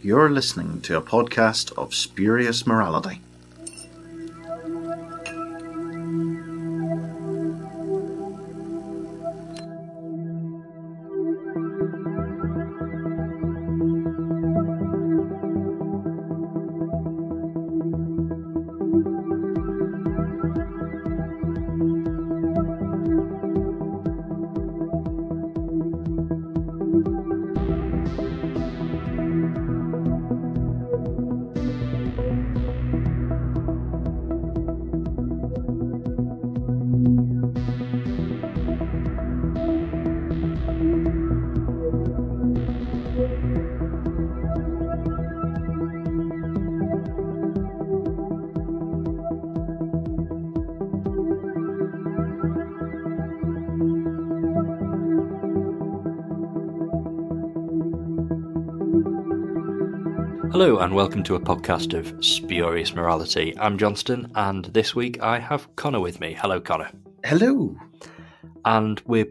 You're listening to a podcast of spurious morality. Hello and welcome to a podcast of spurious morality. I'm Johnstone and this week I have Connor with me. Hello, Connor. Hello. And we're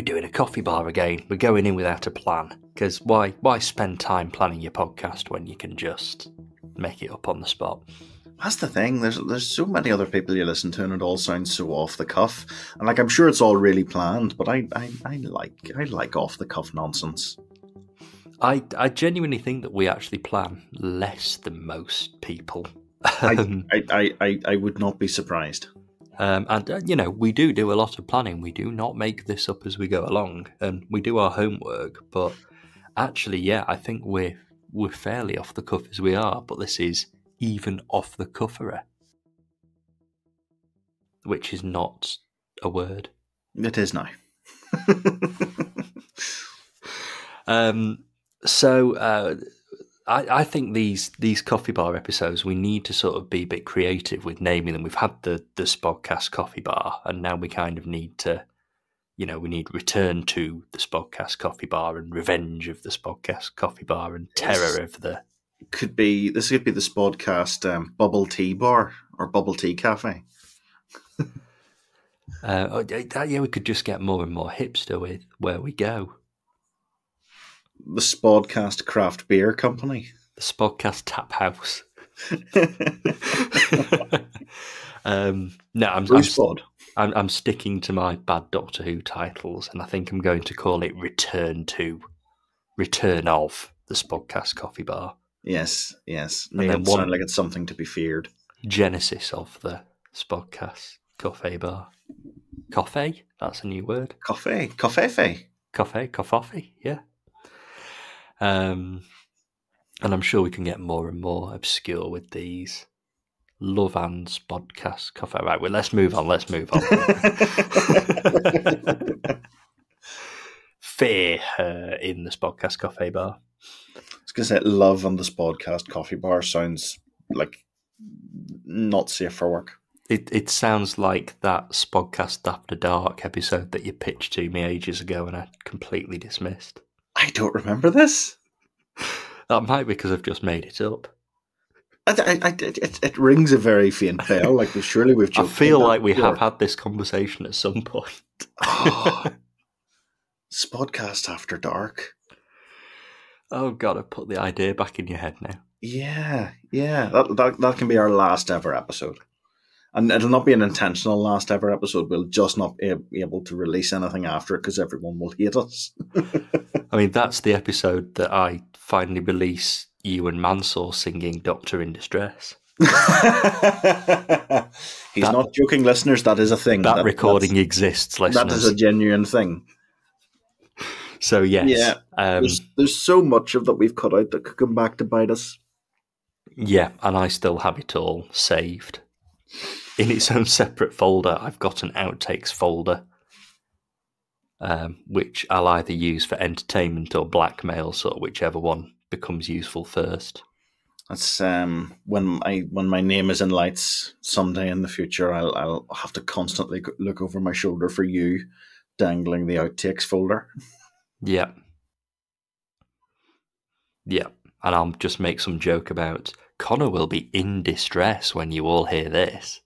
doing a coffee bar again. We're going in without a plan because why spend time planning your podcast when you can just make it up on the spot? That's the thing. There's so many other people you listen to, and it all sounds so off the cuff. And I'm sure it's all really planned, but I like off the cuff nonsense. I genuinely think that we actually plan less than most people. I would not be surprised. And we do a lot of planning. We do not make this up as we go along, and we do our homework. But actually, yeah, I think we're fairly off the cuff as we are. But this is even off the cufferer, which is not a word. It is now. So I think these coffee bar episodes, we need to sort of be a bit creative with naming them. We've had the Spodcast Coffee Bar, and now we kind of need to, we need Return to the Spodcast Coffee Bar and Revenge of the Spodcast Coffee Bar and Terror of the... This could be the Spodcast Bubble Tea Bar or Bubble Tea Cafe. We could just get more and more hipster with where we go. The Spodcast Craft Beer Company. The Spodcast Tap House. I'm sticking to my bad Doctor Who titles, and I think I'm going to call it Return of the Spodcast Coffee Bar. Yes. Make it sound like it's something to be feared. Genesis of the Spodcast Coffee Bar. Coffee? That's a new word. Coffee, yeah. And I'm sure we can get more and more obscure with these. Love and Spodcast Coffee. Right, well, let's move on. Fear in the Spodcast Coffee Bar. I was going to say Love and the Spodcast Coffee Bar sounds like not safe for work. It sounds like that Spodcast After Dark episode that you pitched to me ages ago and I completely dismissed. I don't remember this. That might be because I've just made it up. It rings a very faint bell. Like we've. I feel like we have had this conversation at some point. Spodcast After Dark. Oh God, I've put the idea back in your head now. Yeah. That can be our last ever episode. And it'll not be an intentional last ever episode. We'll just not be able to release anything after it because everyone will hate us. I mean, that's the episode that I finally release you and Mansour singing Doctor in Distress. He's not joking, listeners. That is a thing. That recording exists, listeners. That is a genuine thing. So, yes. Yeah. There's so much of that we've cut out that could come back to bite us. Yeah, and I still have it all saved. In its own separate folder, I've got an outtakes folder, which I'll either use for entertainment or blackmail, sort of whichever one becomes useful first. That's when my name is in lights someday in the future. I'll have to constantly look over my shoulder for you, dangling the outtakes folder. Yeah, and I'll just make some joke about Connor will be in distress when you all hear this.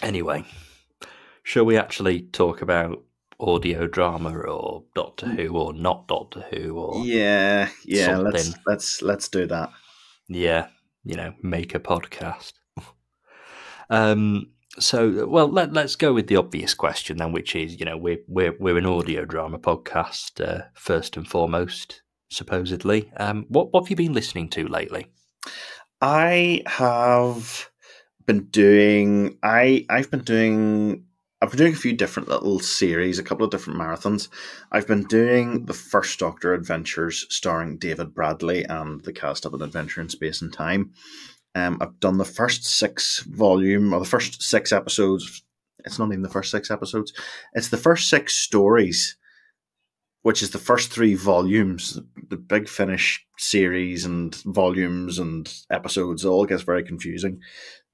Anyway, shall we actually talk about audio drama or Doctor Who or not Doctor Who or Yeah, something. let's do that. Yeah, make a podcast. So, well, let's go with the obvious question then, which is, we're an audio drama podcast first and foremost, supposedly. What have you been listening to lately? I've been doing a few different little series, a couple of different marathons. I've been doing the First Doctor Adventures starring David Bradley and the cast of An Adventure in Space and Time. I've done the first 6 episodes. It's not even the first 6 episodes. It's the first 6 stories, which is the first 3 volumes. The Big Finish series and volumes and episodes, it all gets very confusing.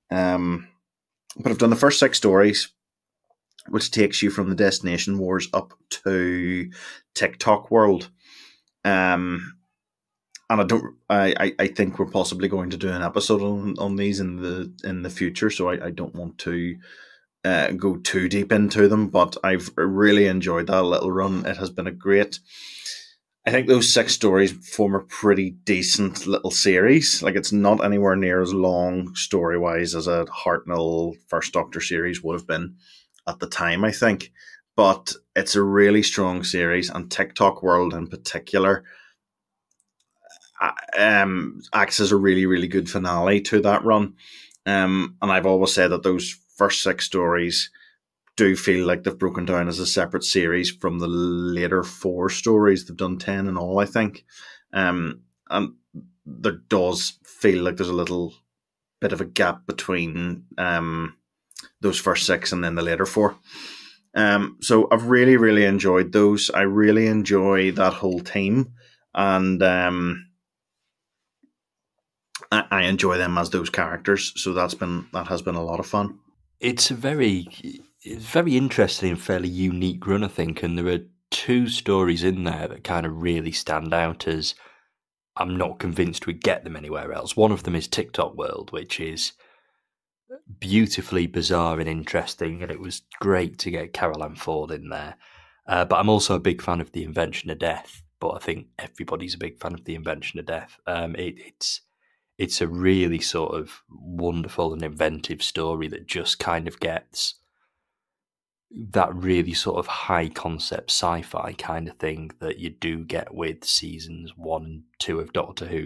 But I've done the first 6 stories, which takes you from the Destination Wars up to TikTok World. And I think we're possibly going to do an episode on these in the future, so I don't want to go too deep into them, but I've really enjoyed that little run. It has been a great. I think those 6 stories form a pretty decent little series. Like, it's not anywhere near as long story-wise as a Hartnell First Doctor series would have been at the time, I think. But it's a really strong series, and TikTok World in particular acts as a really, really good finale to that run. And I've always said that those first 6 stories do feel like they've broken down as a separate series from the later 4 stories. They've done 10 in all, I think. And there does feel like there's a little bit of a gap between those first 6 and then the later 4. So I've really, really enjoyed those. I really enjoy that whole team, and I enjoy them as those characters. So that has been a lot of fun. It's very interesting and fairly unique run, I think, and there are 2 stories in there that kind of really stand out as I'm not convinced we'd get them anywhere else. One of them is TikTok World, which is beautifully bizarre and interesting, and it was great to get Carol Ann Ford in there. But I'm also a big fan of The Invention of Death, but I think everybody's a big fan of The Invention of Death. It's a really sort of wonderful and inventive story that just kind of gets that really sort of high concept sci-fi kind of thing that you do get with seasons 1 and 2 of Doctor Who.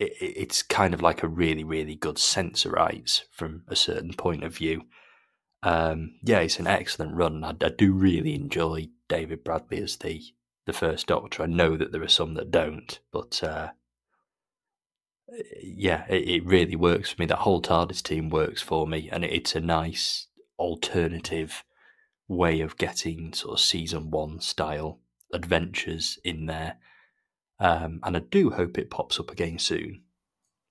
It's kind of like a really, really good sensorites from a certain point of view. It's an excellent run. I do really enjoy David Bradley as the First Doctor. I know that there are some that don't, but it really works for me. That whole TARDIS team works for me, and it's a nice alternative way of getting sort of season 1 style adventures in there. And I do hope it pops up again soon.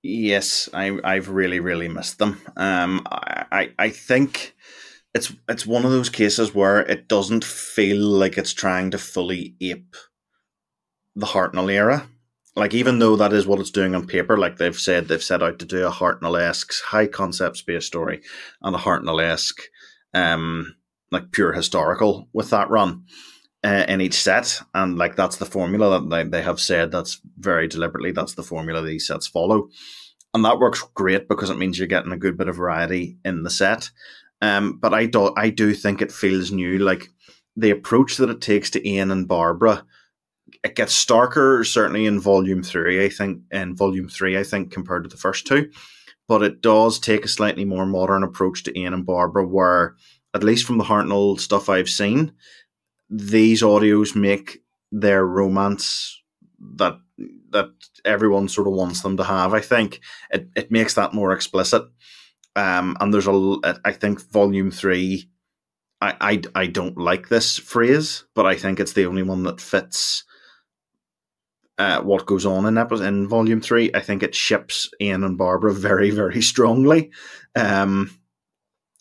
Yes, I've really, really missed them. I think it's one of those cases where it doesn't feel like it's trying to fully ape the Hartnell era. Like, even though that is what it's doing on paper, like they've set out to do a Hartnell-esque high concept space story and a Hartnell-esque like pure historical with that run in each set, and like that's the formula that they have said. That's very deliberately, that's the formula these sets follow, and that works great because it means you're getting a good bit of variety in the set. But I do think it feels new. Like, the approach that it takes to Ian and Barbara, it gets starker certainly in volume 3. I think compared to the first 2, but it does take a slightly more modern approach to Ian and Barbara, where, at least from the Hartnell stuff I've seen, these audios make their romance that everyone sort of wants them to have. I think it makes that more explicit. And there's I think volume 3, I don't like this phrase, but I think it's the only one that fits what goes on in volume 3. I think it ships Ian and Barbara very, very strongly.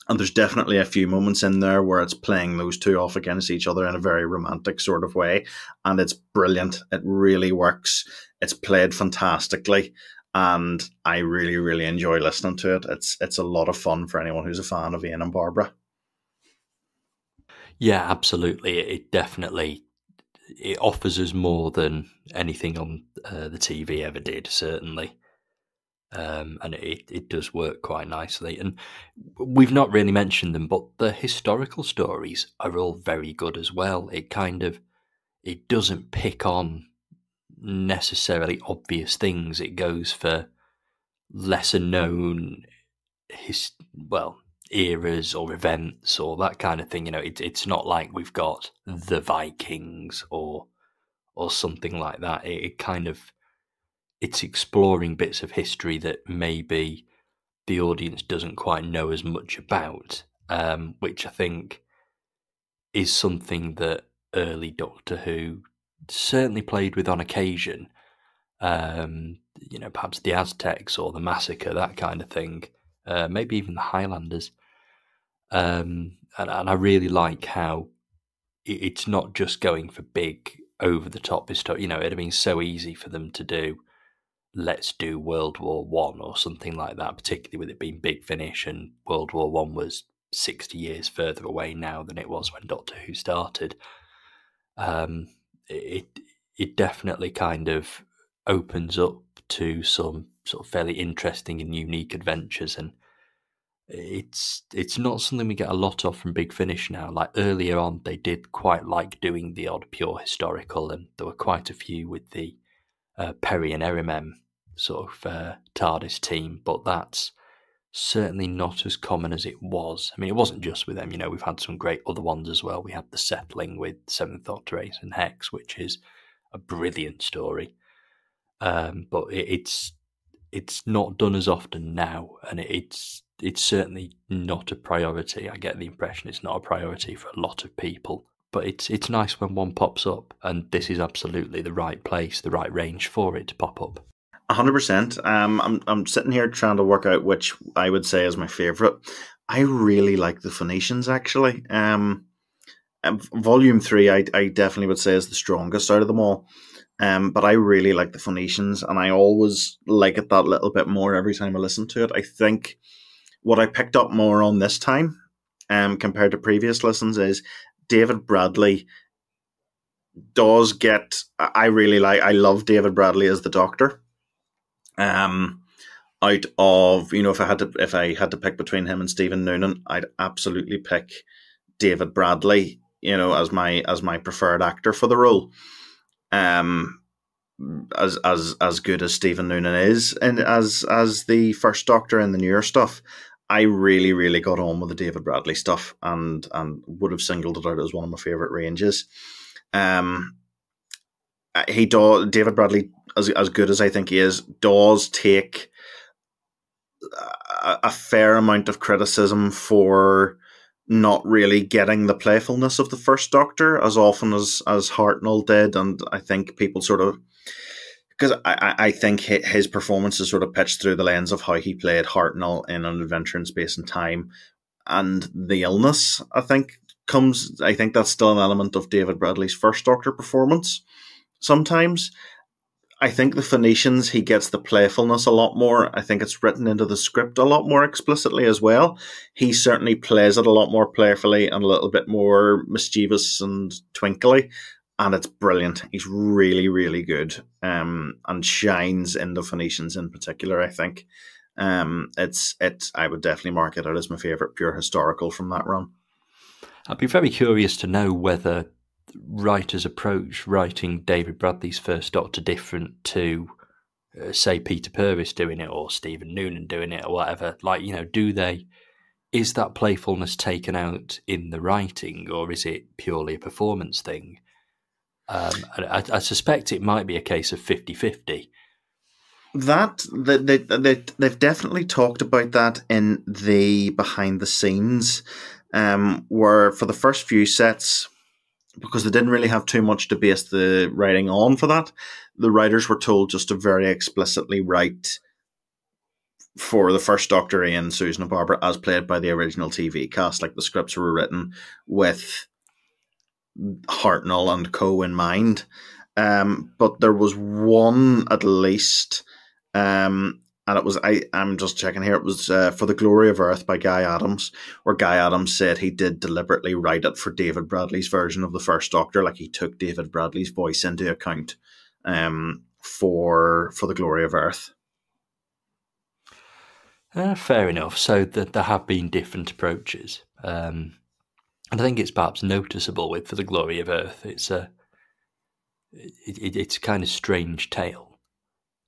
And there's definitely a few moments in there where it's playing those 2 off against each other in a very romantic sort of way. And it's brilliant. It really works. It's played fantastically. And I really, really enjoy listening to it. It's a lot of fun for anyone who's a fan of Ian and Barbara. Yeah, absolutely. It definitely it offers us more than anything on the TV ever did, certainly. And it does work quite nicely. And we've not really mentioned them, but the historical stories are all very good as well. It doesn't pick on necessarily obvious things. It goes for lesser known eras or events or that kind of thing. It's not like we've got the Vikings or something like that. It's exploring bits of history that maybe the audience doesn't quite know as much about, which I think is something that early Doctor Who certainly played with on occasion. Perhaps the Aztecs or the Massacre, that kind of thing. Maybe even the Highlanders. And I really like how it's not just going for big, over the top stuff. It'd have been so easy for them to do. Let's do World War One or something like that, particularly with it being Big Finish, and World War One was 60 years further away now than it was when Doctor Who started. It it definitely kind of opens up to some sort of fairly interesting and unique adventures, and it's not something we get a lot of from Big Finish now. Like earlier on, they did quite like doing the odd pure historical, and there were quite a few with the Perry and Erimem sort of TARDIS team, but that's certainly not as common as it was. I mean, it wasn't just with them. We've had some great other ones as well. We had The Settling with Seventh Doctor, Ace and Hex, which is a brilliant story. But it's not done as often now, and it's certainly not a priority. I get the impression it's not a priority for a lot of people. But it's nice when one pops up, and this is absolutely the right place, the right range for it to pop up. 100%. I'm sitting here trying to work out which I would say is my favorite. I really like the Phoenicians, actually. Volume 3, I definitely would say is the strongest out of them all. But I really like the Phoenicians, and I always like it that little bit more every time I listen to it. I think what I picked up more on this time, compared to previous listens, is David Bradley does get. I love David Bradley as the Doctor. Out of, if I had to pick between him and Stephen Noonan, I'd absolutely pick David Bradley, as my preferred actor for the role. As good as Stephen Noonan is, and as the first Doctor in the newer stuff, I really, really got on with the David Bradley stuff, and would have singled it out as one of my favorite ranges. David Bradley, as good as I think he is, does take a fair amount of criticism for not really getting the playfulness of the first Doctor as often as Hartnell did, and I think people sort of, because I think his performance is sort of pitched through the lens of how he played Hartnell in An Adventure in Space and Time, and the illness, I think that's still an element of David Bradley's first Doctor performance sometimes. I think the Phoenicians, he gets the playfulness a lot more. I think it's written into the script a lot more explicitly as well. He certainly plays it a lot more playfully and a little bit more mischievous and twinkly, and it's brilliant. He's really, really good, and shines in the Phoenicians in particular, I think. I would definitely mark it out as my favourite pure historical from that run. I'd be very curious to know whether writers approach writing David Bradley's first Doctor different to, say, Peter Purves doing it or Stephen Noonan doing it or whatever. Like, is that playfulness taken out in the writing, or is it purely a performance thing? I suspect it might be a case of 50-50. They've definitely talked about that in the behind the scenes, where for the first few sets, because they didn't really have too much to base the writing on for that, the writers were told just to very explicitly write for the first Doctor, Ian, Susan and Barbara, as played by the original TV cast. Like, the scripts were written with Hartnell and co in mind. But there was one, at least, and it was I'm just checking here. It was For the Glory of Earth by Guy Adams, where Guy Adams said he did deliberately write it for David Bradley's version of the First Doctor. Like he took David Bradley's voice into account for the Glory of Earth. Fair enough. So there have been different approaches, and I think it's perhaps noticeable with For the Glory of Earth. It's it's a kind of strange tale,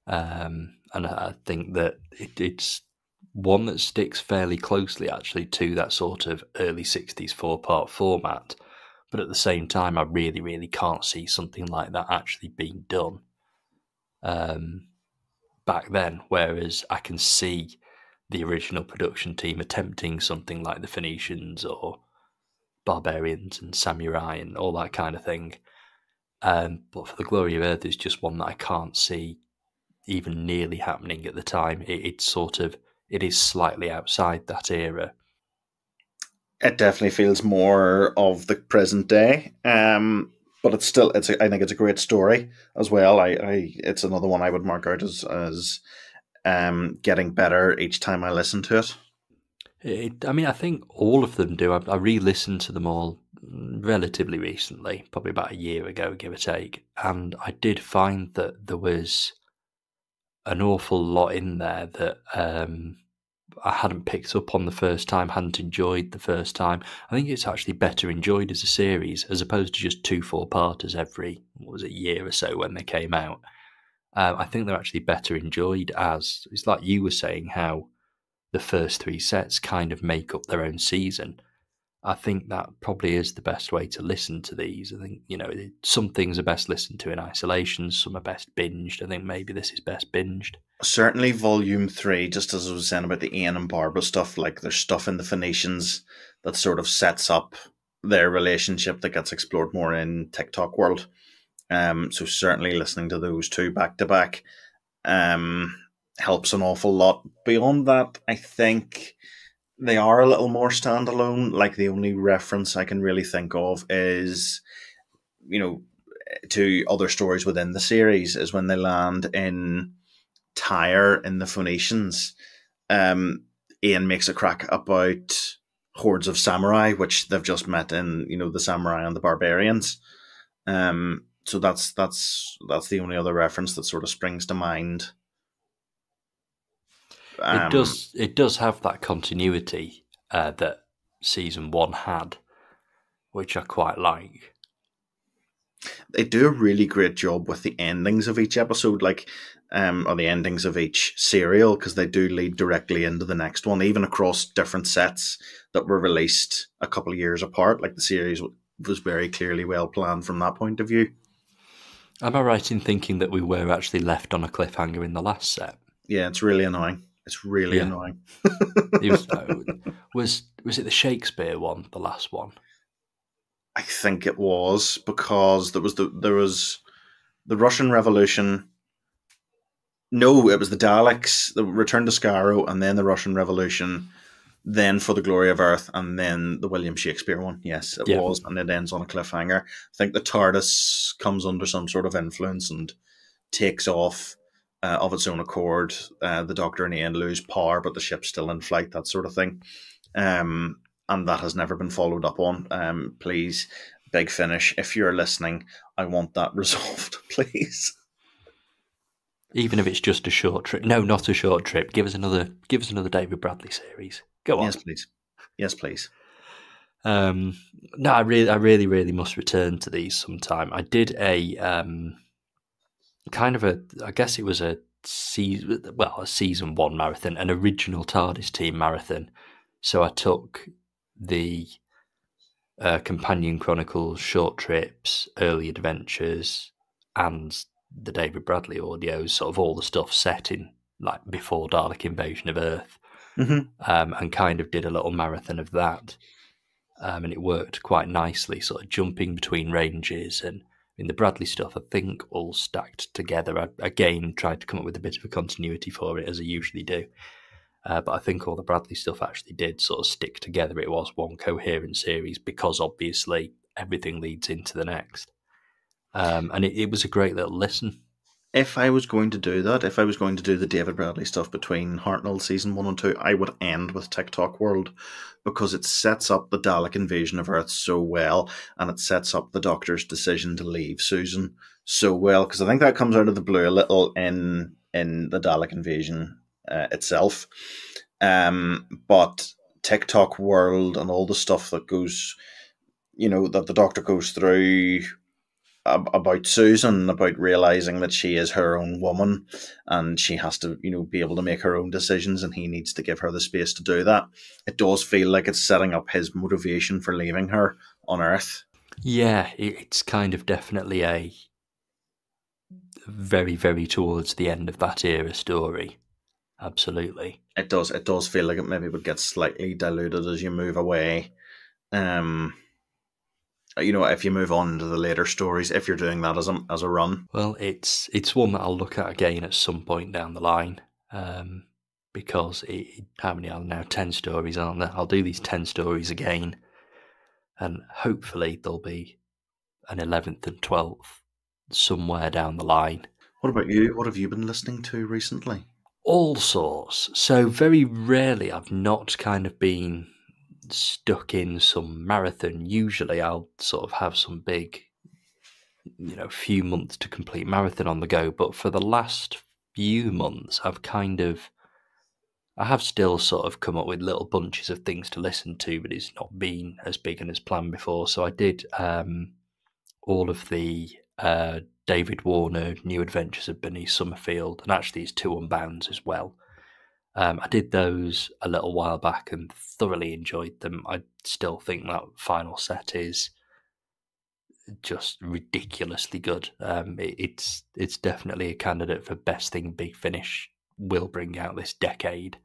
and I think that it's one that sticks fairly closely actually to that sort of early 60s 4-part format, but at the same time I really, really can't see something like that actually being done back then, whereas I can see the original production team attempting something like the Phoenicians or Barbarians and Samurai and all that kind of thing. But For the Glory of Earth is just one that I can't see even nearly happening at the time. It is slightly outside that era. It definitely feels more of the present day, but it's still I think it's a great story as well. It's another one I would mark out as getting better each time I listen to it. I think all of them do. I re-listened to them all relatively recently, probably about a year ago, give or take, and I did find that there was an awful lot in there that I hadn't picked up on the first time, hadn't enjoyed the first time. I think it's actually better enjoyed as a series as opposed to just 2 4-parters every, year or so when they came out. I think they're actually better enjoyed as, it's like you were saying, how the first 3 sets kind of make up their own season. I think that probably is the best way to listen to these. I think, some things are best listened to in isolation, some are best binged. I think maybe this is best binged. Certainly Volume 3, just as I was saying about the Ian and Barbara stuff, like there's stuff in the Phoenicians that sort of sets up their relationship that gets explored more in TikTok world. So certainly listening to those 2 back to back helps an awful lot. Beyond that, I think they are a little more standalone. Like the only reference I can really think of is, to other stories within the series is when they land in Tyre in the Phoenicians. Ian makes a crack about hordes of samurai, which they've just met in, the samurai and the barbarians. So that's the only other reference that sort of springs to mind. It does have that continuity that season 1 had, which I quite like. They do a really great job with the endings of each episode, or the endings of each serial, because they do lead directly into the next one, even across different sets that were released a couple of years apart. Like the series was very clearly well planned from that point of view. Am I right in thinking that we were actually left on a cliffhanger in the last set? Yeah, it's really annoying. It's really annoying. Was it the Shakespeare one, the last one? I think it was, because there was the Russian Revolution. No, it was the Daleks, the Return to Skaro, and then the Russian Revolution, then For the Glory of Earth, and then the William Shakespeare one. Yes, it was, and it ends on a cliffhanger. I think the TARDIS comes under some sort of influence and takes off of its own accord. The Doctor and Ian lose power, but the ship's still in flight, that sort of thing. And that has never been followed up on. Please, Big Finish, if you're listening, I want that resolved, please. Even if it's just a short trip. No, not a short trip. Give us another David Bradley series. Go on. Yes, please. Yes, please. No, I really, really must return to these sometime. I did a I guess it was a season 1 marathon, an original TARDIS team marathon. So I took the Companion Chronicles, Short Trips, Early Adventures, and the David Bradley audios, sort of all the stuff set in like before Dalek Invasion of Earth, and kind of did a little marathon of that. And it worked quite nicely, sort of jumping between ranges. And in the Bradley stuff, I think all stacked together. I again tried to come up with a bit of a continuity for it, as I usually do. But I think all the Bradley stuff actually did sort of stick together. It was one coherent series because obviously everything leads into the next. And it was a great little listen. if I was going to do that, if I was going to do the David Bradley stuff between Hartnell season 1 and 2, I would end with TikTok World, because it sets up the Dalek invasion of Earth so well, and it sets up the Doctor's decision to leave Susan so well, because I think that comes out of the blue a little in the Dalek invasion itself. But TikTok World and all the stuff that goes, that the Doctor goes through about Susan, about realizing that she is her own woman and she has to, be able to make her own decisions, and he needs to give her the space to do that. It does feel like it's setting up his motivation for leaving her on Earth. Yeah, it's kind of definitely a very, very towards the end of that era story. Absolutely. It does feel like it maybe would get slightly diluted as you move away. If you move on to the later stories, if you're doing that as a run. Well, it's one that I'll look at again at some point down the line, because how many are there now? 10 stories, aren't there? I'll do these 10 stories again, and hopefully there'll be an 11th and 12th somewhere down the line. What about you? What have you been listening to recently? All sorts. So very rarely I've not kind of been stuck in some marathon. Usually I'll sort of have some big, few months to complete marathon on the go. But for the last few months, I have still sort of come up with little bunches of things to listen to, but it's not been as big and as planned before. So I did all of the David Warner New Adventures of Bernice Summerfield, and actually his 2 Unbounds as well. I did those a little while back and thoroughly enjoyed them. I still think that final set is just ridiculously good. It's definitely a candidate for best thing Big Finish will bring out this decade.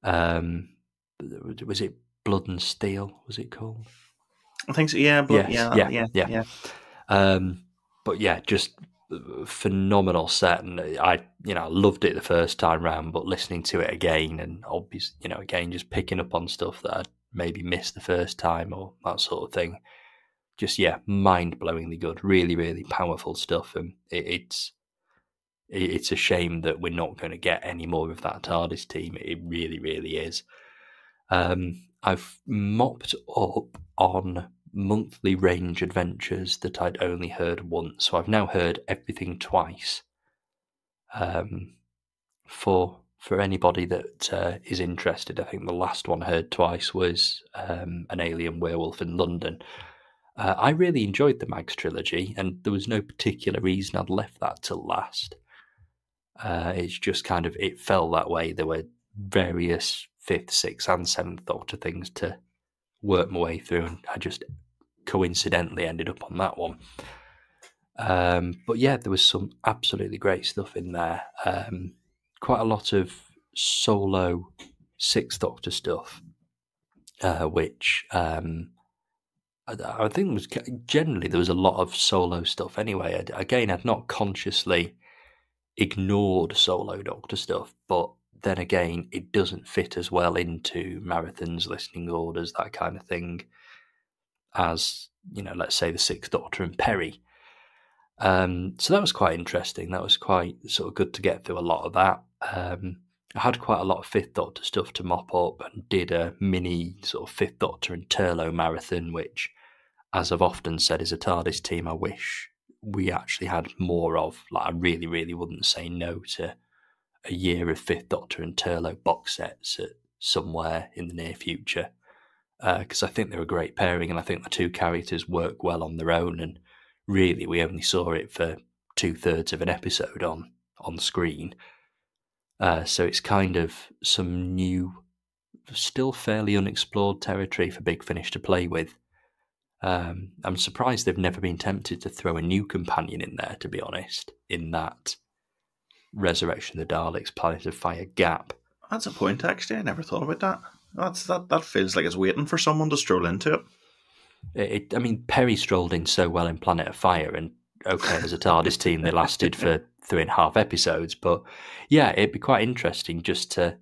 Was it Blood and Steel? Was it called? I think so. Yeah, Yeah. But yeah, just phenomenal set, and I loved it the first time round, but listening to it again, and obviously, again, just picking up on stuff that I'd maybe missed the first time or that sort of thing. Just mind-blowingly good, really, really powerful stuff, and it's a shame that we're not going to get any more of that TARDIS team. It really, really is. I've mopped up on monthly range adventures that I'd only heard once, so I've now heard everything twice. For anybody that is interested, I think the last one I heard twice was An Alien Werewolf in London. I really enjoyed the Mags trilogy, and there was no particular reason I'd left that till last. It's just kind of, it fell that way. There were various 5th, 6th and 7th Doctor things to work my way through, and I just coincidentally ended up on that one. But yeah, there was some absolutely great stuff in there. Quite a lot of solo 6th Doctor stuff, which I think was generally there was a lot of solo stuff anyway. Again, I'd not consciously ignored solo Doctor stuff, but then again, it doesn't fit as well into marathons, listening orders, that kind of thing, as, let's say the 6th Doctor and Perry. So that was quite interesting. That was quite sort of good to get through a lot of that. I had quite a lot of 5th Doctor stuff to mop up, and did a mini sort of 5th Doctor and Turlo marathon, which, as I've often said, is a TARDIS team I wish we actually had more of. Like, I really, really wouldn't say no to a year of 5th Doctor and Turlo box sets somewhere in the near future, because I think they're a great pairing, and I think the two characters work well on their own, and really we only saw it for 2/3 of an episode on screen. So it's kind of some new, still fairly unexplored territory for Big Finish to play with. I'm surprised they've never been tempted to throw a new companion in there, to be honest, in that Resurrection of the Daleks, Planet of Fire gap. That's a point, actually. I never thought about that. That feels like it's waiting for someone to stroll into it. I mean, Perry strolled in so well in Planet of Fire, and okay, as a TARDIS team, they lasted for 3.5 episodes, but yeah, it'd be quite interesting just to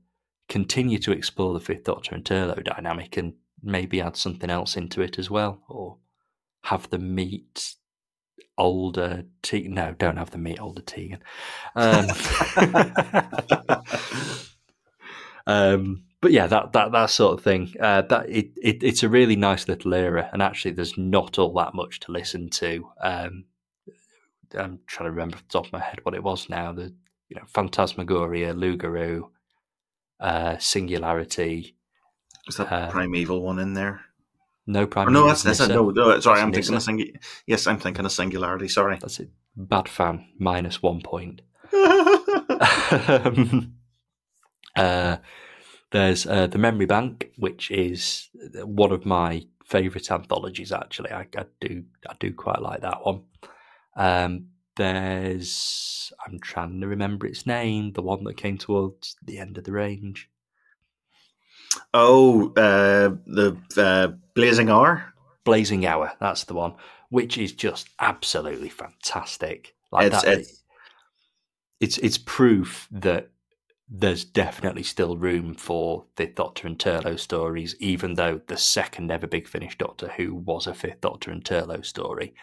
continue to explore the 5th Doctor and Turlo dynamic, and maybe add something else into it as well, or have them meet older Tegan. No, don't have the meet older Tegan. But yeah, that sort of thing. It's a really nice little era, and actually, there's not all that much to listen to. I'm trying to remember off the top of my head what it was now. The Phantasmagoria, Lugaroo, Singularity. Is that Primeval one in there? No, Or no, Primeval. that's no. Sorry, I'm Nissa. thinking of Yes, I'm thinking of Singularity. Sorry, That's it. Bad fan. -1 point. There's the Memory Bank, which is one of my favourite anthologies. Actually, I do quite like that one. There's, I'm trying to remember its name, the one that came towards the end of the range. Oh, the Blazing Hour. Blazing Hour, that's the one, which is just absolutely fantastic. Like that, it's proof that there's definitely still room for Fifth Doctor and Turlough stories, even though the second ever Big Finish Doctor Who was a Fifth Doctor and Turlough story.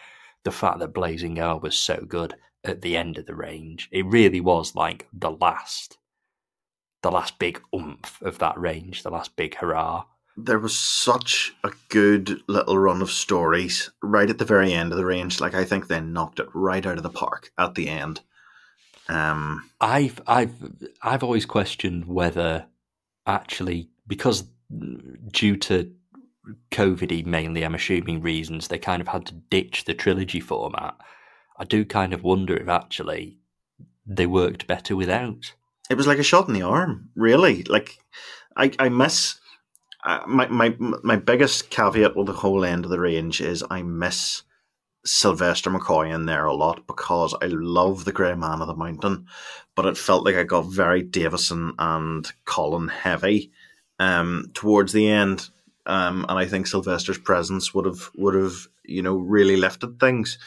The fact that Blazing Hour was so good at the end of the range, it really was like the last big oomph of that range, the last big hurrah. There was such a good little run of stories right at the very end of the range. Like, I think they knocked it right out of the park at the end. I've always questioned whether actually, because due to COVID-y mainly, I'm assuming, reasons, they kind of had to ditch the trilogy format. I do kind of wonder if actually they worked better without. It was like a shot in the arm, really. Like, I miss my biggest caveat with the whole end of the range is I miss Sylvester McCoy in there a lot, because I love the Grey Man of the Mountain, but it felt like I got very Davison and Colin heavy towards the end, and I think Sylvester's presence would have really lifted things.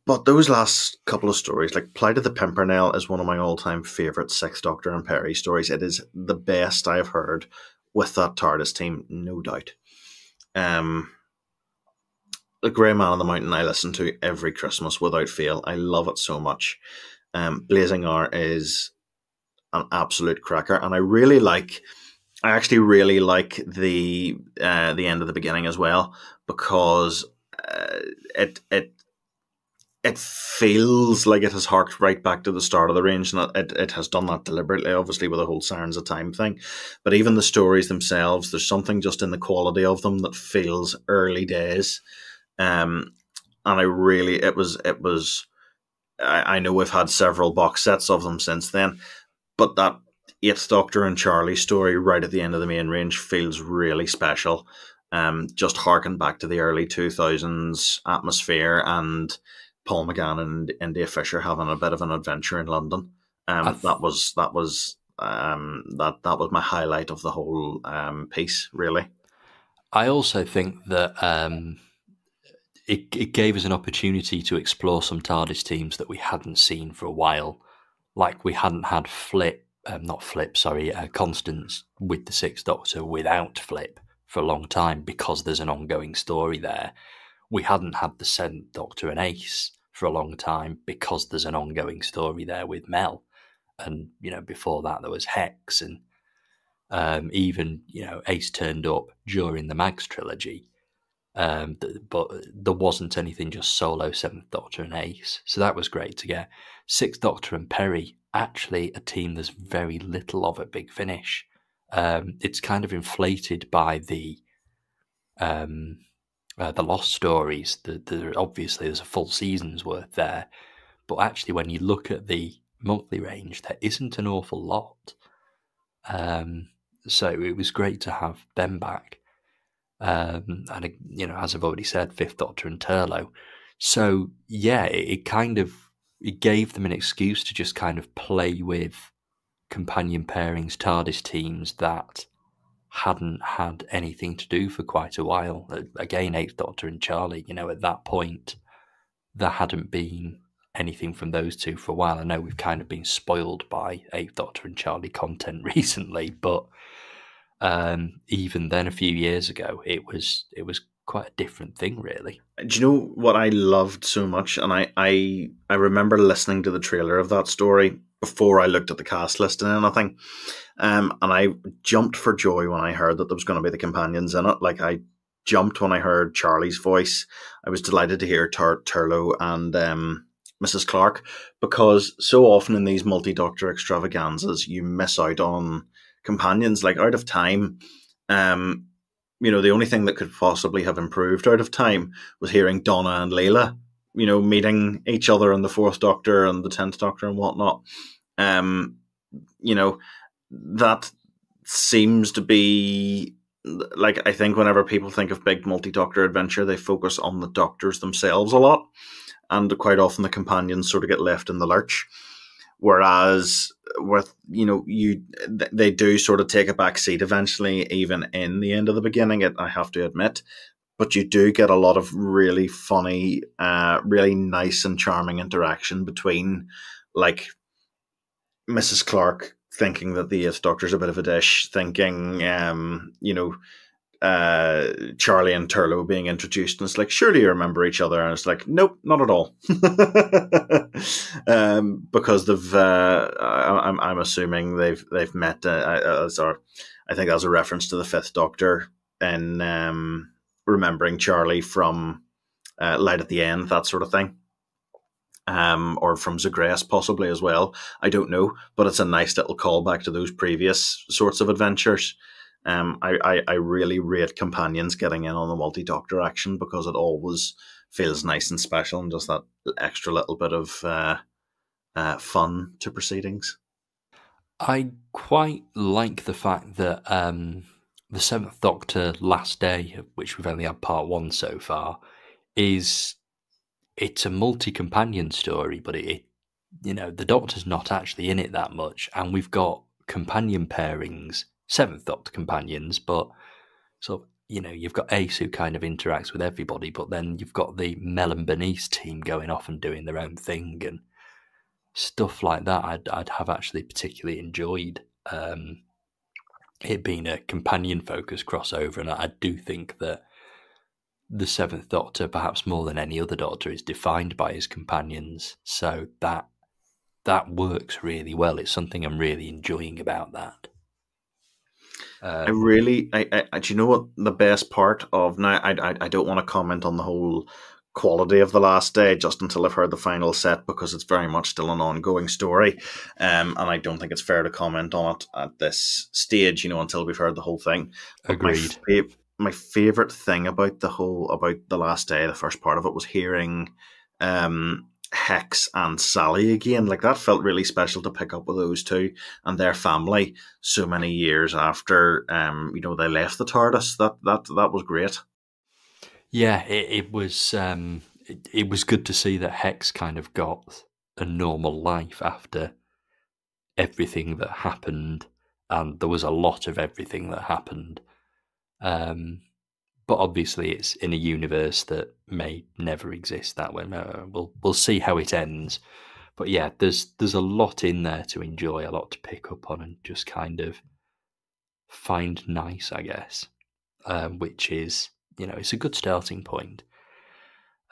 But those last couple of stories, like Plight of the Pimpernel, is one of my all-time favourite Sixth Doctor and Perry stories. It is the best I've heard with that TARDIS team, no doubt. The Grey Man on the Mountain I listen to every Christmas without fail. I love it so much. Blazing Hour is an absolute cracker, and I actually really like the end of the beginning as well, because it feels like it has harked right back to the start of the range, and it has done that deliberately, obviously, with the whole Sirens of Time thing. But even the stories themselves, there's something just in the quality of them that feels early days. And I know we've had several box sets of them since then, but that Eighth Doctor and Charlie story right at the end of the main range feels really special. Just harking back to the early 2000s atmosphere and Paul McGann and India Fisher having a bit of an adventure in London. That was my highlight of the whole piece, really. I also think that it gave us an opportunity to explore some TARDIS teams that we hadn't seen for a while. Like, we hadn't had Constance with the Sixth Doctor without Flip for a long time, because there's an ongoing story there. We hadn't had the Seventh Doctor and Ace for a long time, because there's an ongoing story there with Mel. And, before that there was Hex, and even, Ace turned up during the Mags trilogy. But there wasn't anything just solo Seventh Doctor and Ace, so that was great to get. Sixth Doctor and Perry, actually a team there's very little of at Big Finish. It's kind of inflated by the Lost stories. Obviously there's a full season's worth there, but actually when you look at the monthly range, there isn't an awful lot. So it was great to have them back. And as I've already said, Fifth Doctor and Turlough. So yeah, it gave them an excuse to just kind of play with companion pairings, TARDIS teams that hadn't had anything to do for quite a while. Again, Eighth Doctor and Charlie, at that point, there hadn't been anything from those two for a while. I know we've kind of been spoiled by Eighth Doctor and Charlie content recently, but even then, a few years ago, it was quite a different thing, really. Do you know what I loved so much? And I remember listening to the trailer of that story before I looked at the cast list and anything. And I jumped for joy when I heard that there was going to be the companions in it. Like, I jumped when I heard Charlie's voice. I was delighted to hear Turlo and Mrs. Clark, because so often in these multi-doctor extravaganzas, you miss out on companions. Like, out of time, the only thing that could possibly have improved out of time was hearing Donna and Layla, meeting each other in the Fourth Doctor and the 10th Doctor and whatnot. That seems to be, like, I think whenever people think of big multi-doctor adventure, they focus on the doctors themselves a lot, and quite often the companions sort of get left in the lurch. Whereas with, they do sort of take a back seat eventually, even in the end of the beginning, I have to admit. But you do get a lot of really funny, really nice and charming interaction between, like, Mrs. Clark thinking that the Eighth Doctor's a bit of a dish, thinking, Charlie and Turlo being introduced, and it's like, surely you remember each other, and it's like, nope, not at all. Because they've, I'm assuming they've met. I think that was a reference to the Fifth Doctor in remembering Charlie from Light at the End, that sort of thing. Or from Zagreus possibly as well. I don't know, but it's a nice little callback to those previous sorts of adventures. I really rate companions getting in on the multi-doctor action, because it always feels nice and special, and just that extra little bit of fun to proceedings. I quite like the fact that the Seventh Doctor Last Day, of which we've only had part 1 so far, it's a multi-companion story, but the Doctor's not actually in it that much, and we've got companion pairings, Seventh Doctor companions, but sort of, you've got Ace, who kind of interacts with everybody, but then you've got the Mel and Bernice team going off and doing their own thing, and stuff like that. I'd have actually particularly enjoyed it being a companion-focused crossover, and I do think that the Seventh Doctor, perhaps more than any other Doctor, is defined by his companions, so that works really well. It's something I'm really enjoying about that. Do you know what the best part of now? I don't want to comment on the whole quality of The Last Day just until I've heard the final set, because it's very much still an ongoing story, and I don't think it's fair to comment on it at this stage, until we've heard the whole thing. But agreed. My favorite thing about The Last Day, the first part of it, was hearing Hex and Sally again. Like, that felt really special to pick up with those two and their family so many years after they left the TARDIS. That was great. Yeah, it was. It was good to see that Hex kind of got a normal life after everything that happened, and there was a lot of everything that happened. But obviously, it's in a universe that may never exist that way. We'll see how it ends. But yeah, there's a lot in there to enjoy, a lot to pick up on, and just kind of find nice, I guess. Which is, it's a good starting point.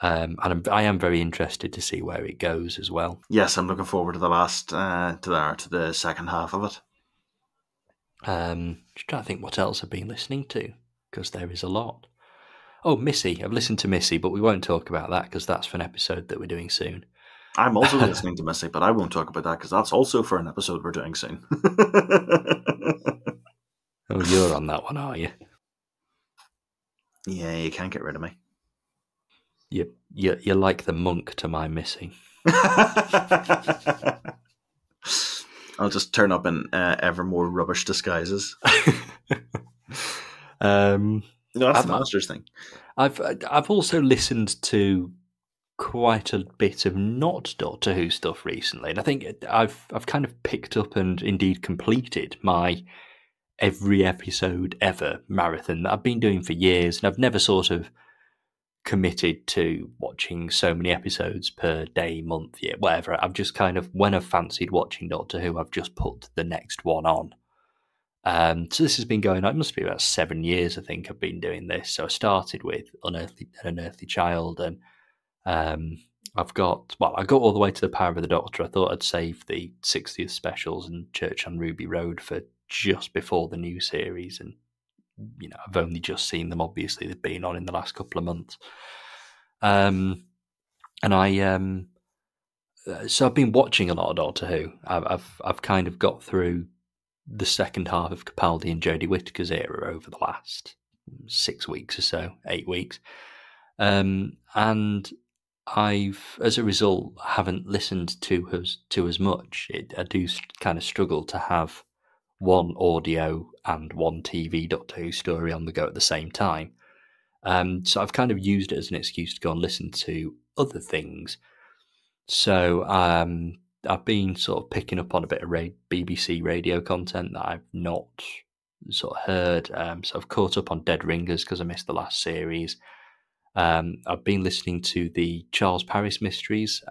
And I am very interested to see where it goes as well. Yes, I'm looking forward to the second half of it. Just trying to think what else I've been listening to, because there is a lot. Oh, Missy. I've listened to Missy, but we won't talk about that because that's for an episode that we're doing soon. I'm also listening to Missy, but I won't talk about that because that's also for an episode we're doing soon. Oh, you're on that one, are you? Yeah, you can't get rid of me. You're like the monk to my Missy. I'll just turn up in ever more rubbish disguises. No, that's the Master's thing. I've also listened to quite a bit of not Doctor Who stuff recently, and I think I've kind of picked up and indeed completed my every episode ever marathon that I've been doing for years, and I've never sort of committed to watching so many episodes per day, month, year, whatever. I've just kind of, when I've fancied watching Doctor Who, I've just put the next one on. So this has been going on, it must be about 7 years, I think I've been doing this. So I started with An Unearthly Child, and I got all the way to The Power of the Doctor. I thought I'd save the 60th specials and Church on Ruby Road for just before the new series, and I've only just seen them. Obviously, they've been on in the last couple of months. And so I've been watching a lot of Doctor Who. I've kind of got through the second half of Capaldi and Jodie Whittaker's era over the last 6 weeks or so, 8 weeks. And I've, as a result, haven't listened to as much. I do kind of struggle to have one audio and one TV Doctor Who story on the go at the same time. So I've kind of used it as an excuse to go and listen to other things. So I've been sort of picking up on a bit of BBC radio content that I've not sort of heard. So I've caught up on Dead Ringers because I missed the last series. I've been listening to the Charles Paris mysteries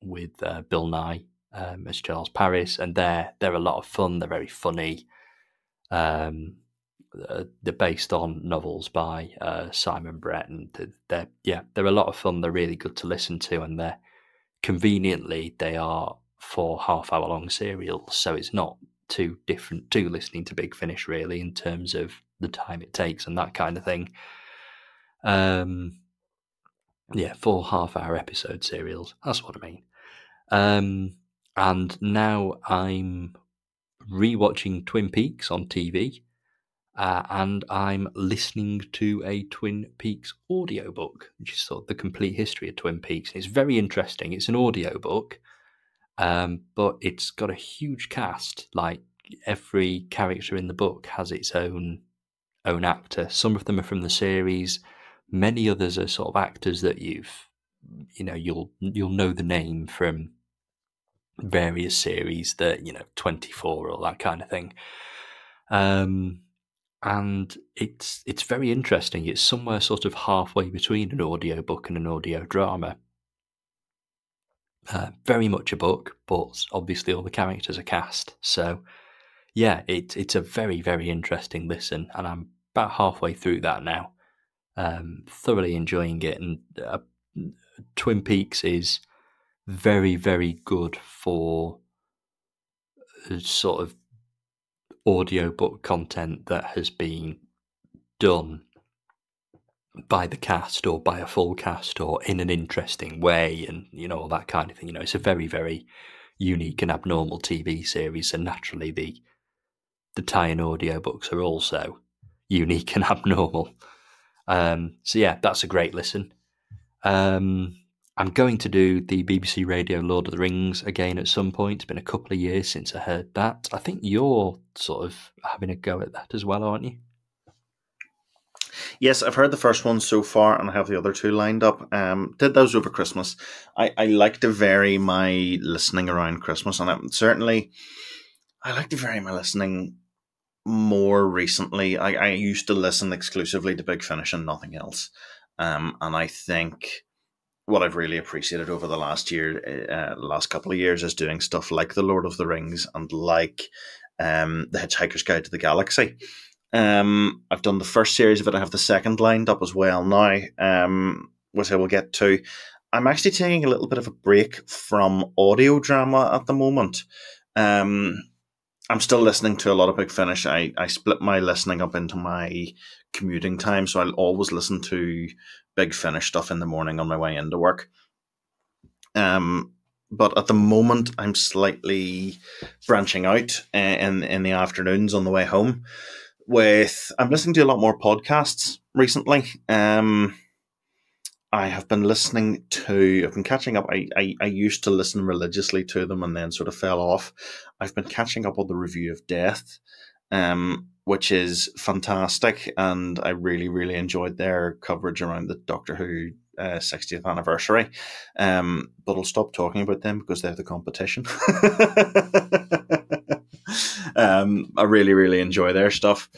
with Bill Nye as Charles Paris, and they're a lot of fun. They're very funny. They're based on novels by Simon Brett, and they're a lot of fun. They're really good to listen to, and they're conveniently they are 4 half-hour-long serials, so it's not too different to listening to Big Finish, really, in terms of the time it takes and that kind of thing. 4 half-hour episode serials. That's what I mean. And now I'm rewatching Twin Peaks on TV, and I'm listening to a Twin Peaks audiobook, which is sort of the complete history of Twin Peaks. It's very interesting. It's an audiobook, but it's got a huge cast. Like, every character in the book has its own actor. Some of them are from the series. Many others are sort of actors that you'll know the name from various series, that 24, all that kind of thing. And it's very interesting. It's somewhere sort of halfway between an audiobook and an audio drama. Very much a book, but obviously all the characters are cast. So yeah, it's a very, very interesting listen, and I'm about halfway through that now. Thoroughly enjoying it, and Twin Peaks is very, very good for sort of audiobook content that has been done by the cast or by a full cast or in an interesting way, and all that kind of thing. It's a very, very unique and abnormal TV series, and naturally the tie-in audiobooks are also unique and abnormal. So yeah, that's a great listen. I'm going to do the BBC Radio Lord of the Rings again at some point. It's been a couple of years since I heard that. I think you're sort of having a go at that as well, aren't you? Yes, I've heard the first one so far, and I have the other 2 lined up. Did those over Christmas. I like to vary my listening around Christmas, and I like to vary my listening more recently. I used to listen exclusively to Big Finish and nothing else. And I think what I've really appreciated over the last couple of years is doing stuff like The Lord of the Rings and like The Hitchhiker's Guide to the Galaxy. I've done the first series of it. I have the second lined up as well now, which I will get to. I'm actually taking a little bit of a break from audio drama at the moment. I'm still listening to a lot of Big Finish. I split my listening up into my commuting time, so I'll always listen to Big Finish stuff in the morning on my way into work. But at the moment, I'm slightly branching out in the afternoons on the way home. I'm listening to a lot more podcasts recently. I've been catching up. I used to listen religiously to them and then sort of fell off. I've been catching up on the Review of Death, which is fantastic, and I really, really enjoyed their coverage around the Doctor Who 60th anniversary. But I'll stop talking about them because they're the competition. I really, really enjoy their stuff.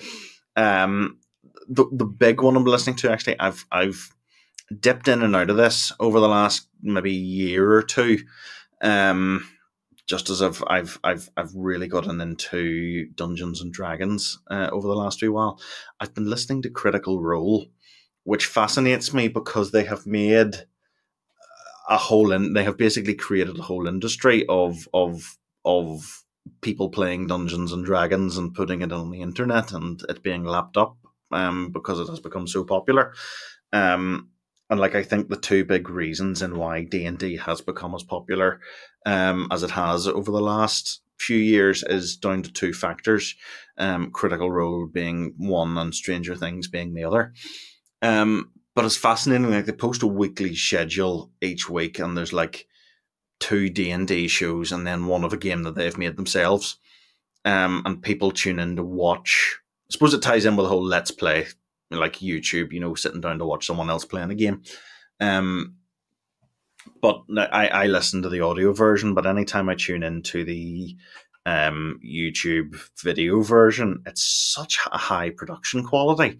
The big one I'm listening to, actually, I've dipped in and out of this over the last maybe year or two, just as I've really gotten into Dungeons and Dragons over the last wee while, I've been listening to Critical Role, which fascinates me because they have made they have basically created a whole industry of people playing Dungeons and Dragons and putting it on the internet and it being lapped up because it has become so popular. And like I think the two big reasons in why D&D has become as popular as it has over the last few years is down to two factors. Critical Role being one and Stranger Things being the other. But it's fascinating. Like they post a weekly schedule each week, and there's like 2 D&D shows, and then one of a game that they've made themselves. And people tune in to watch. I suppose it ties in with the whole Let's Play, like YouTube. Sitting down to watch someone else playing a game. But I listen to the audio version. But anytime I tune into the YouTube video version, it's such a high production quality.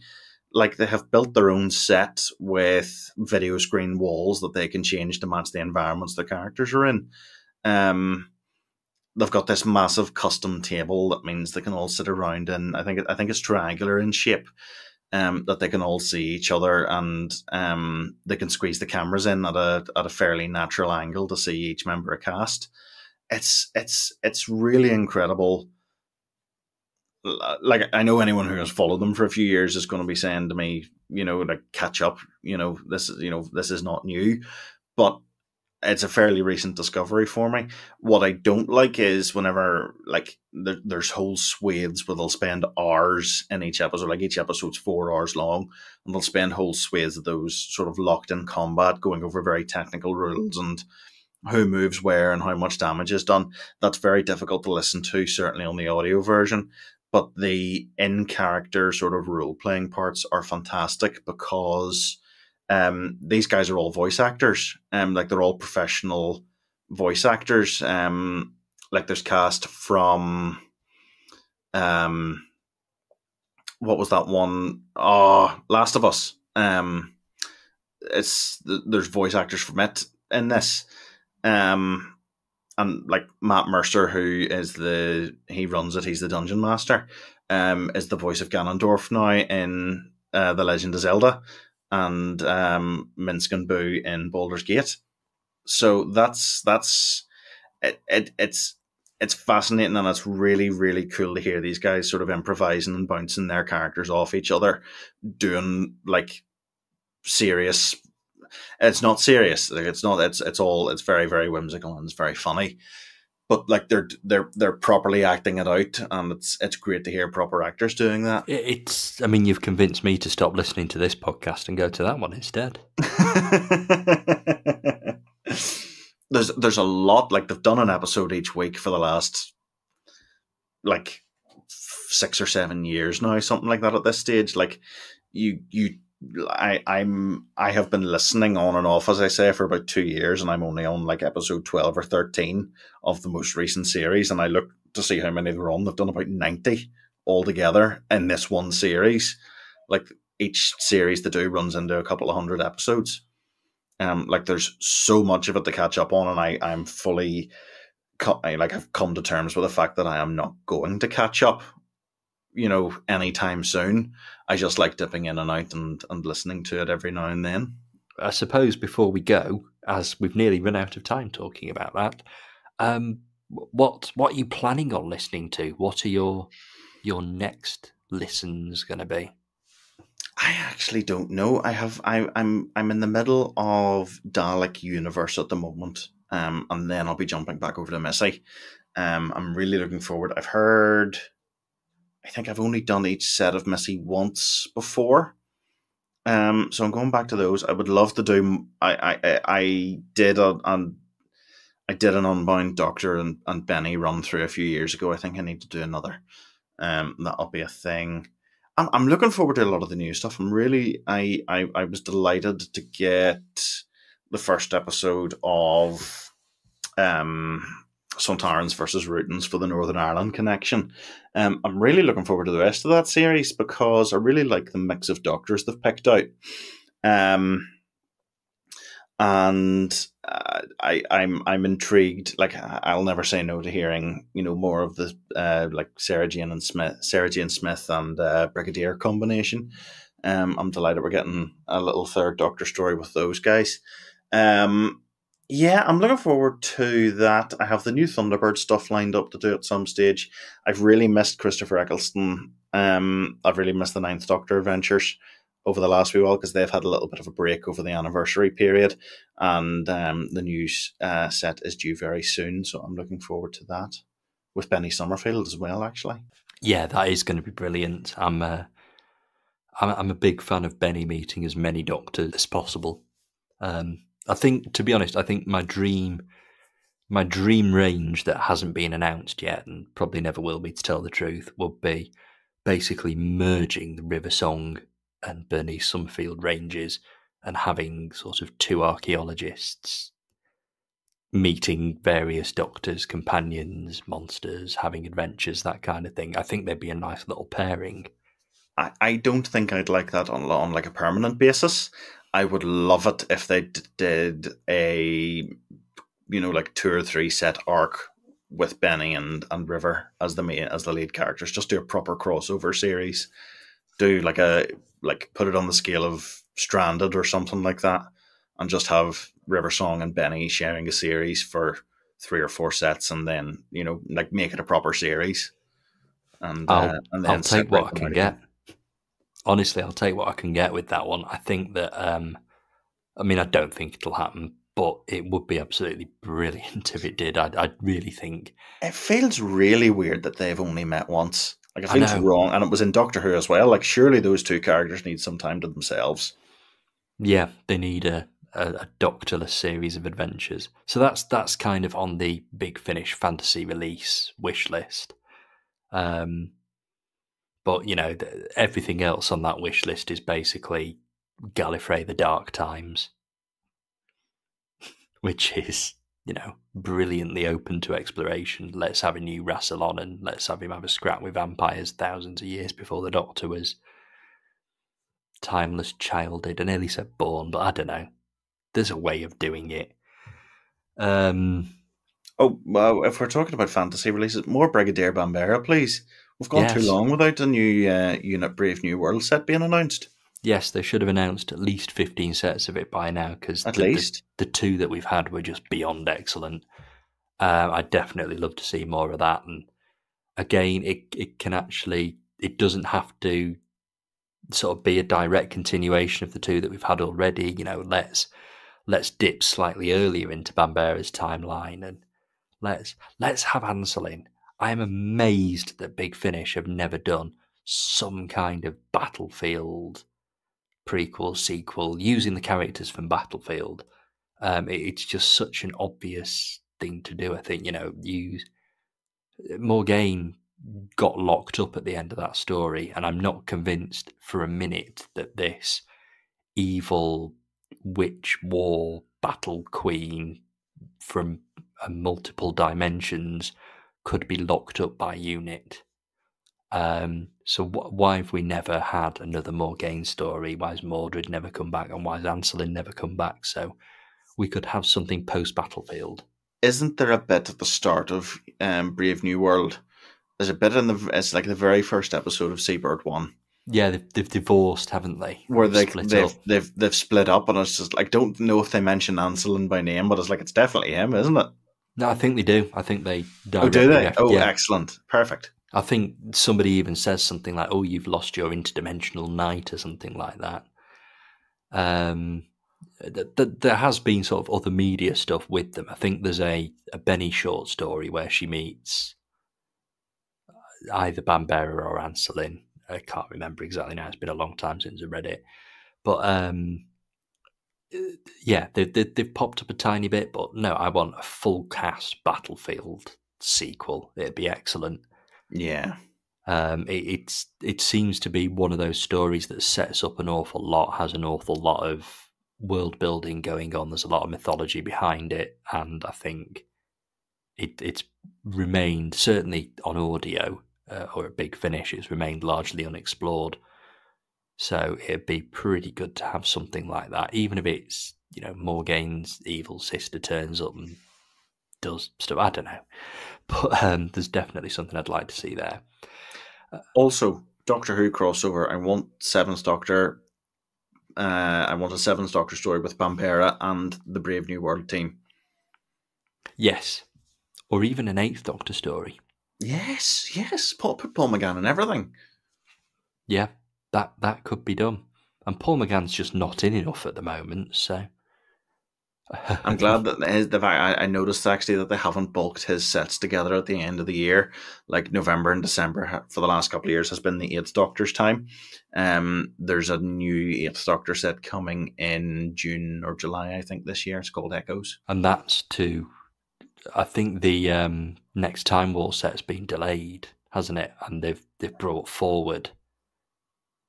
Like they have built their own set with video screen walls that they can change to match the environments the characters are in. They've got this massive custom table that means they can all sit around in. I think it's triangular in shape. That they can all see each other, and they can squeeze the cameras in at a fairly natural angle to see each member of cast. It's really incredible. Like I know anyone who has followed them for a few years is going to be saying to me, like catch up. This is not new, but it's a fairly recent discovery for me. What I don't like is whenever like there's whole swathes where they'll spend hours in each episode. Like each episode's 4 hours long, and they'll spend whole swathes of those sort of locked in combat, going over very technical rules and who moves where and how much damage is done. That's very difficult to listen to, certainly on the audio version. But the in-character sort of role-playing parts are fantastic because these guys are all voice actors. Like they're all professional voice actors. Like there's cast from what was that one? Oh, Last of Us. There's voice actors from it in this. And like Matt Mercer, who is he runs it, he's the dungeon master, is the voice of Ganondorf now in The Legend of Zelda, and Minsk and Boo in Baldur's Gate. So that's it's fascinating, and it's really, really cool to hear these guys sort of improvising and bouncing their characters off each other, doing like serious. It's not serious. Like it's not. It's very, very whimsical and it's very funny. But like they're properly acting it out, and it's great to hear proper actors doing that. I mean, you've convinced me to stop listening to this podcast and go to that one instead. There's a lot. Like they've done an episode each week for the last like 6 or 7 years now, something like that. At this stage, like I have been listening on and off, as I say, for about 2 years, and I'm only on like episode 12 or 13 of the most recent series. And I look to see how many they're on. They've done about 90 altogether in this one series. Like each series they do runs into a couple of 100 episodes. Like there's so much of it to catch up on, and I'm fully I've come to terms with the fact that I am not going to catch up, anytime soon. I just like dipping in and out and listening to it every now and then. I suppose before we go, as we've nearly run out of time talking about that, what are you planning on listening to? What are your next listens going to be? I actually don't know. I'm in the middle of Dalek Universe at the moment, and then I'll be jumping back over to Missy. I'm really looking forward. I think I've only done each set of Missy once before, so I'm going back to those. I would love to do. I did an Unbound Doctor and Benny run through a few years ago. I think I need to do another. That'll be a thing. I'm looking forward to a lot of the new stuff. I was delighted to get the first episode of Sontarans versus Rootons for the Northern Ireland connection. I'm really looking forward to the rest of that series because I really like the mix of doctors they've picked out. And I'm intrigued. Like, I'll never say no to hearing, more of the like Sarah Jane Smith and Brigadier combination. I'm delighted we're getting a little third Doctor story with those guys. Yeah, I'm looking forward to that. I have the new Thunderbird stuff lined up to do at some stage. I've really missed Christopher Eccleston. I've really missed the Ninth Doctor adventures over the last wee while because they've had a little bit of a break over the anniversary period, and the new set is due very soon. So I'm looking forward to that with Benny Summerfield as well. Actually, Yeah, that is going to be brilliant. I'm a big fan of Benny meeting as many Doctors as possible. I think, to be honest, my dream range that hasn't been announced yet, and probably never will be, to tell the truth, would be basically merging the River Song and Bernice Summerfield ranges and having sort of two archaeologists meeting various Doctors, companions, monsters, having adventures, that kind of thing. I think they'd be a nice little pairing. I don't think I'd like that on like a permanent basis. I would love it if they did a like 2 or 3 set arc with Benny and River as the lead characters. Just do a proper crossover series. Do put it on the scale of Stranded or something like that, and just have River Song and Benny sharing a series for 3 or 4 sets, and then make it a proper series. And then I'll take what I can get. Again. Honestly, I'll take what I can get with that one. I think that, I don't think it'll happen, but it would be absolutely brilliant if it did. I really think. It feels really weird that they've only met once. Like, it feels wrong, and it was in Doctor Who as well. Like, surely those 2 characters need some time to themselves. Yeah, they need a Doctorless series of adventures. So that's kind of on the Big Finish fantasy release wish list. But, everything else on that wish list is basically Gallifrey the Dark Times, which is, brilliantly open to exploration. Let's have a new Rassilon and let's have him have a scrap with vampires thousands of years before the Doctor was timeless childed. I nearly said born, but I don't know. There's a way of doing it. Oh, well, if we're talking about fantasy releases, more Brigadier Bambera, please. We've gone too long without the new Unit Brave New World set being announced. Yes, they should have announced at least 15 sets of it by now, because the 2 that we've had were just beyond excellent. I'd definitely love to see more of that. And again, it can actually, it doesn't have to sort of be a direct continuation of the 2 that we've had already. Let's dip slightly earlier into Bambera's timeline, and let's have Ansel in. I am amazed that Big Finish have never done some kind of Battlefield prequel, sequel, using the characters from Battlefield. It's just such an obvious thing to do. I think, Morgaine got locked up at the end of that story, and I'm not convinced for a minute that this evil witch war battle queen from multiple dimensions could be locked up by Unit. So why have we never had another Morgaine story? Why has Mordred never come back, and why has Anselin never come back? So we could have something post-Battlefield. Isn't there a bit at the start of Brave New World? There's a bit it's like the very first episode of Seabird 1. Yeah, they've divorced, haven't they? Where they've split up, and it's just like, don't know if they mention Anselin by name, but it's like, it's definitely him, isn't it? No, I think they do. I think they do they? Yeah. Excellent. Perfect. I think somebody even says something like, "Oh, you've lost your interdimensional knight," or something like that. There has been sort of other media stuff with them. I think there's a Benny short story where she meets either Bambera or Anselin. I can't remember exactly now. It's been a long time since I read it. But yeah, they've popped up a tiny bit. But no, I want a full cast Battlefield sequel. It'd be excellent. Yeah. It seems to be one of those stories that sets up an awful lot, has an awful lot of world building going on. There's a lot of mythology behind it, and I think it's remained, certainly on audio or at Big Finish, it's remained largely unexplored. So it'd be pretty good to have something like that, even if it's Morgaine's evil sister turns up and does stuff. I don't know. But there's definitely something I'd like to see there. Also, Doctor Who crossover. I want Seventh Doctor. I want a Seventh Doctor story with Pampera and the Brave New World team. Yes. Or even an Eighth Doctor story. Yes. Put Paul McGann and everything. Yeah, that could be done. And Paul McGann's just not in enough at the moment, so... I'm glad that I noticed actually that they haven't bulked his sets together at the end of the year. Like November and December for the last couple of years has been the Eighth Doctor's time. There's a new Eighth Doctor set coming in June or July, I think, this year. It's called Echoes. And that's I think the next Time War set's been delayed, hasn't it? And they've brought forward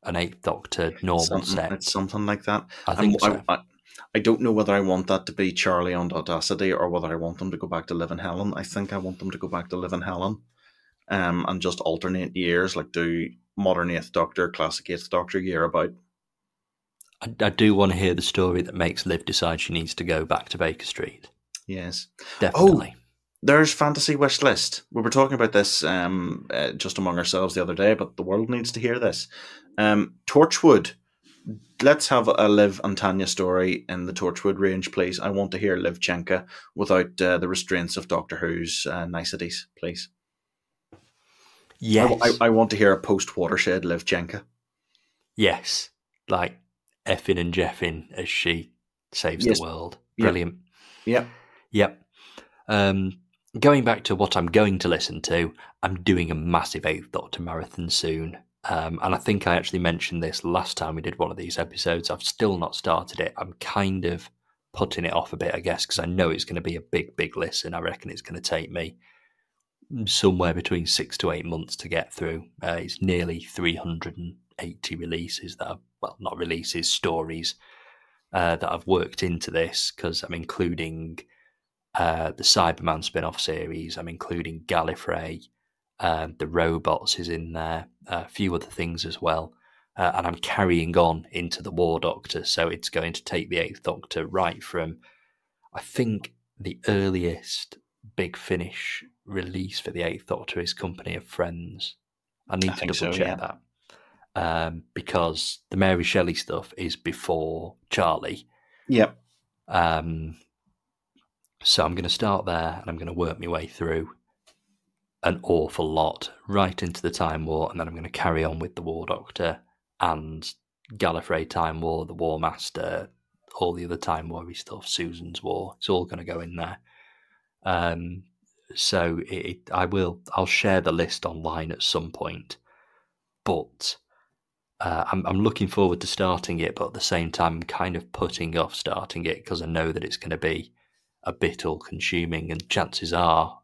an Eighth Doctor normal set. It's something like that. I think so. I don't know whether I want that to be Charlie on Audacity or whether I want them to go back to Live in Helen. I think I want them to go back to Live in Helen, and just alternate years, like do modern Eighth Doctor, classic Eighth Doctor year about. I do want to hear the story that makes Liv decide she needs to go back to Baker Street. Yes, definitely. Oh, there's Fantasy Wish List. We were talking about this just among ourselves the other day, but the world needs to hear this. Torchwood. Let's have a Liv and Tanya story in the Torchwood range, please. I want to hear Liv Chenka without the restraints of Doctor Who's niceties, please. Yes. I want to hear a post-Watershed Liv Chenka. Yes. Like effing and jeffing as she saves the world. Brilliant. Yep. Going back to what I'm going to listen to, I'm doing a massive Eighth Doctor marathon soon. And I think I actually mentioned this last time we did one of these episodes. I've still not started it. I'm kind of putting it off a bit, I guess, because I know it's going to be a big listen. I reckon it's going to take me somewhere between 6 to 8 months to get through. It's nearly 380 releases not releases, stories that I've worked into this, because I'm including the Cyberman spin-off series. I'm including Gallifrey. The robots is in there, a few other things as well. And I'm carrying on into the War Doctor, so it's going to take the Eighth Doctor right from, I think, the earliest Big Finish release for the Eighth Doctor is Company of Friends. I need to double check that. Because the Mary Shelley stuff is before Charlie. Yep. So I'm going to start there, and I'm going to work my way through an awful lot right into the Time War, and then I'm going to carry on with the War Doctor and Gallifrey Time War, the War Master, all the other Time War-y stuff, Susan's War. It's all going to go in there. So I'll share the list online at some point, but I'm looking forward to starting it, but at the same time I'm kind of putting off starting it because I know that it's going to be a bit all-consuming, and chances are,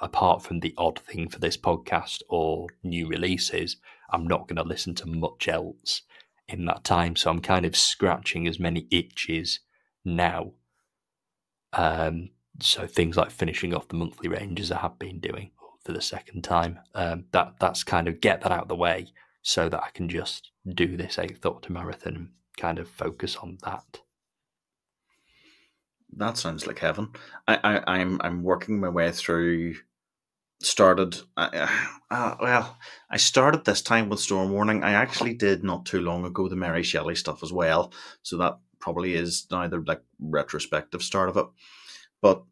apart from the odd thing for this podcast or new releases, I'm not going to listen to much else in that time. So I'm kind of scratching as many itches now. So things like finishing off the monthly range, as I have been doing for the second time. That's kind of get that out of the way so that I can just do this Eighth Doctor marathon and kind of focus on that. That sounds like heaven. I'm working my way through. I started this time with Storm Warning. I actually did not too long ago the Mary Shelley stuff as well, so that probably is now the retrospective start of it. But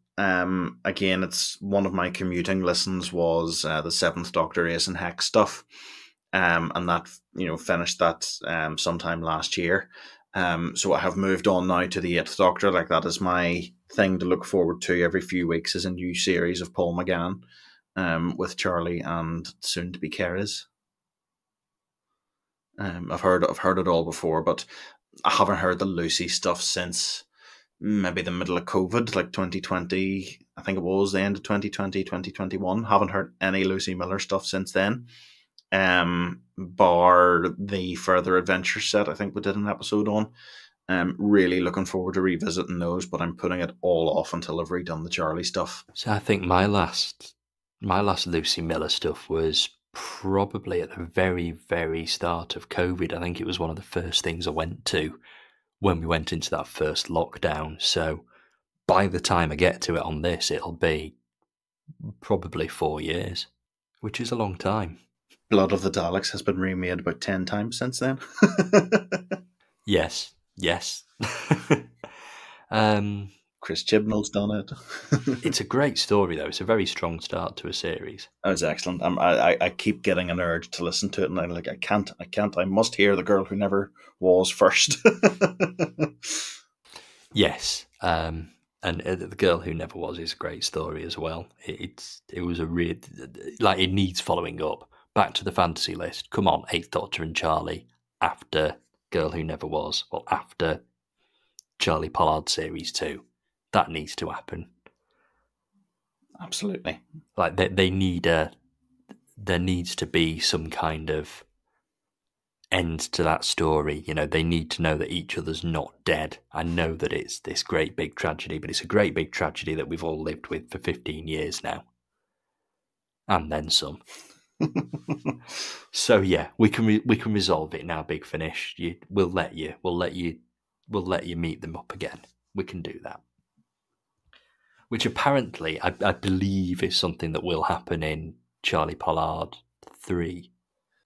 again, it's one of my commuting listens was the Seventh Doctor Ace and Hex stuff, and that finished that sometime last year. So I have moved on now to the Eighth Doctor. Like, that is my thing to look forward to every few weeks, is a new series of Paul McGann. With Charlie and soon to be Keres. I've heard it all before, but I haven't heard the Lucy stuff since maybe the middle of COVID, like 2020. I think it was the end of 2020, 2021. Haven't heard any Lucy Miller stuff since then. Bar the Further Adventure set, I think we did an episode on. Really looking forward to revisiting those, but I'm putting it all off until I've redone the Charlie stuff. So I think my last Lucy Miller stuff was probably at the very, very start of COVID. I think it was one of the first things I went to when we went into that first lockdown. So by the time I get to it on this, it'll be probably 4 years, which is a long time. Blood of the Daleks has been remade about 10 times since then. Yes. Chris Chibnall's done it. It's a great story, though. It's a very strong start to a series. That was excellent. I keep getting an urge to listen to it, and I can't. I must hear The Girl Who Never Was first. Yes, and The Girl Who Never Was is a great story as well. It was a real, like, it needs following up. Back to the fantasy list. Come on, Eighth Doctor and Charlie after Girl Who Never Was. Well, after Charlie Pollard Series 2. That needs to happen. Absolutely. Like, they need there needs to be some kind of end to that story. You know, they need to know that each other's not dead. I know that it's this great big tragedy, but it's a great big tragedy that we've all lived with for 15 years now. And then some. So yeah, we can resolve it now. Big Finish. We'll let you meet them up again. We can do that. Which apparently, I believe, is something that will happen in Charlie Pollard 3.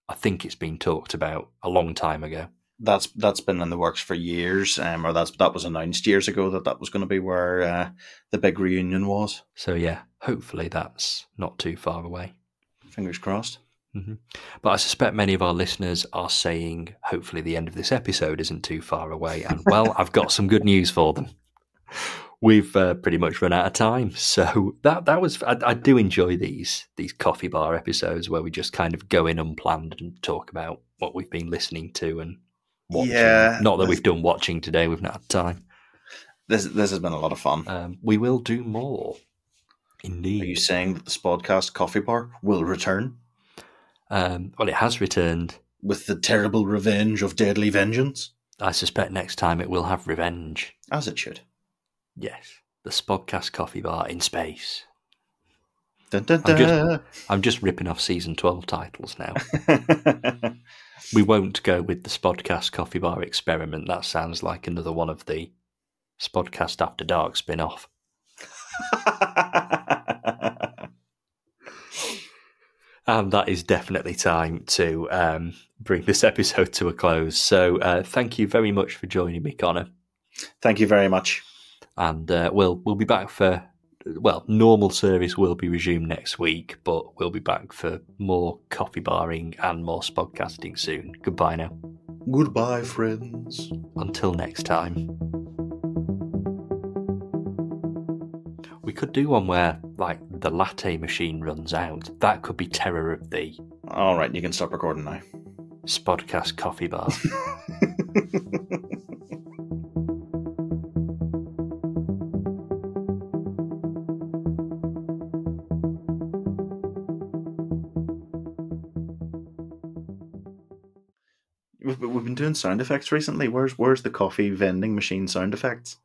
I think it's been talked about a long time ago. That's been in the works for years, or that was announced years ago that was going to be where the big reunion was. So yeah, hopefully that's not too far away. Fingers crossed. Mm-hmm. But I suspect many of our listeners are saying, hopefully the end of this episode isn't too far away. And well, I've got some good news for them. We've pretty much run out of time. So that was, I do enjoy these coffee bar episodes where we just kind of go in unplanned and talk about what we've been listening to and watching. Yeah, not that we've done watching today, we've not had time. This has been a lot of fun. We will do more. Indeed. Are you saying that the Spodcast Coffee Bar will return? Well, it has returned. With the terrible revenge of deadly vengeance? I suspect next time it will have revenge. As it should. Yes. The Spodcast Coffee Bar in space. Dun, dun, dun. I'm just ripping off season 12 titles now. We won't go with the Spodcast Coffee Bar experiment. That sounds like another one of the Spodcast After Dark spin-off. And that is definitely time to bring this episode to a close. So thank you very much for joining me, Connor. Thank you very much. And we'll be back for, well, normal service will be resumed next week, but we'll be back for more coffee barring and more spodcasting soon. Goodbye now. Goodbye, friends. Until next time. We could do one where, like, the latte machine runs out. That could be Terror of the... All right, you can stop recording now. Spodcast Coffee Bar. We've been doing sound effects recently. Where's the coffee vending machine sound effects?